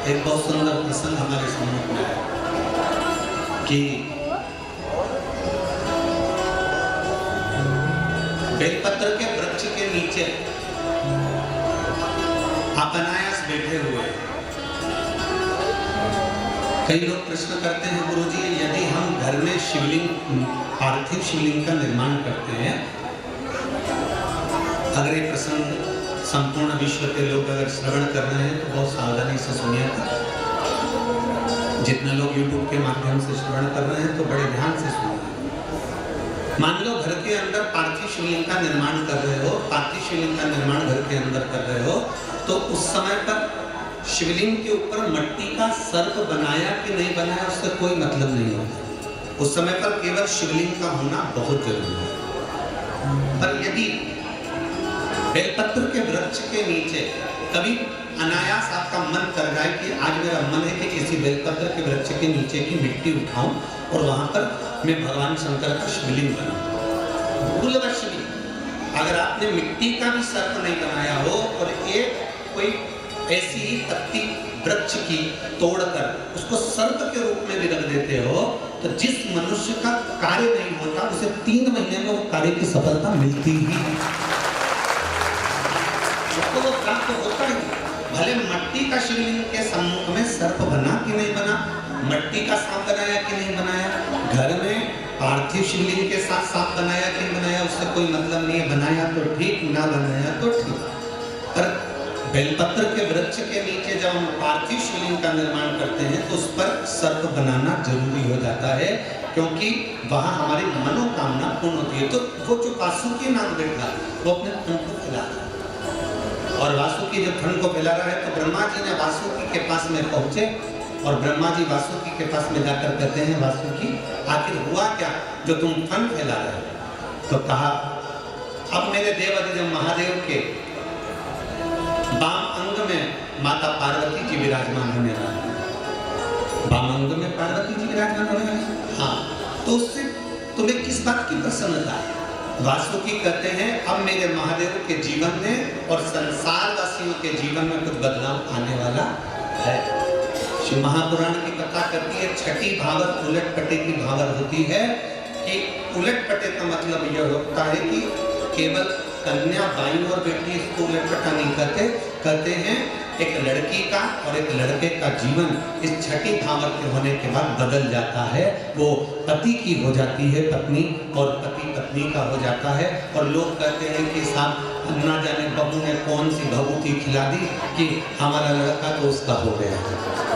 एक बहुत सुंदर प्रसंग हमारे सम्मुख में है कि बेलपत्र के वृक्ष के नीचे आप अनायास बैठे हुए। कई लोग प्रश्न करते हैं, गुरुजी यदि हम घर में शिवलिंग, पार्थिव शिवलिंग का निर्माण करते हैं, अगर ये प्रसंग संपूर्ण विश्व के लोग अगर श्रवण कर रहे हैं तो बहुत सावधानी से सुनिएगा। जितने लोग YouTube के माध्यम से श्रवण कर रहे हैं तो बड़े ध्यान से सुनिए। मान लो घर के अंदर पार्थिव शिवलिंग का निर्माण कर रहे हो, पार्थिव शिवलिंग का निर्माण घर के अंदर कर रहे हो, तो उस समय पर शिवलिंग के ऊपर मिट्टी का सर्प बनाया कि नहीं बनाया उससे कोई मतलब नहीं होता। उस समय पर केवल शिवलिंग का होना बहुत जरूरी है। पर यदि बेलपत्र के वृक्ष के नीचे कभी अनायास आपका मन कर जाए कि आज मेरा मन है कि किसी बेलपत्र के वृक्ष के नीचे की मिट्टी उठाऊं और वहां पर मैं भगवान शंकर का शिवलिंग बनाऊं, भूलवश भी अगर आपने मिट्टी का भी सर्प नहीं बनाया हो और एक कोई ऐसी ही पत्ती वृक्ष की तोड़कर उसको सर्प के रूप में भी रख देते हो, तो जिस मनुष्य का कार्य नहीं होता उसे 3 महीने में वो कार्य की सफलता मिलती ही तो वो प्राप्त होता ही। भले मट्टी का शिवलिंग के सम्मुख में सर्प बना कि नहीं बना, मट्टी का सांप बनाया कि नहीं बनाया, घर में पार्थिव शिवलिंग के साथ सांप बनाया कि नहीं बनाया, उससे कोई मतलब नहीं है। बनाया तो ठीक, ना बनाया तो ठीक। पर बेलपत्र के वृक्ष के नीचे जब हम पार्थिव शिवलिंग का निर्माण करते हैं तो उस पर सर्प बनाना जरूरी हो जाता है, क्योंकि वहां हमारी मनोकामना पूर्ण होती है। तो वो जो वासुकी नाग बैठा वो अपने फन को फैला रहा है, और वासुकी जब फन को फैला रहा है तो ब्रह्मा जी ने वासुकी के पास में पहुंचे और ब्रह्मा जी वासुकी के पास में जाकर कहते हैं, वासुकी आखिर हुआ क्या जो तुम फन फैला रहे हो? तो कहा, अब मेरे देवाधिदेव महादेव के वाम अंग में माता पार्वती जी विराजमान होने वाली है। वाम अंग में पार्वती जी विराजमान होने वाली है। हाँ, तो उससे तुम्हें किस बात की प्रसन्नता है? वासुकी कहते हैं, अब मेरे महादेव के जीवन में और संसार वासियों के जीवन में कुछ बदलाव आने वाला है। शिव महापुराण की कथा करती है, छठी भावर उलट पटे की भावर होती है कि उलट पटे का मतलब यह होता है कि केवल कन्या बाई और बेटी इसको उलट पटा नहीं कहते हैं एक लड़की का और एक लड़के का जीवन इस छठी भावर के होने के बाद बदल जाता है। वो पति की हो जाती है पत्नी और पति पत्नी का हो जाता है। और लोग कहते हैं कि साहब ना जाने बहू ने कौन सी भभूति खिला दी कि हमारा लड़का तो उसका हो गया।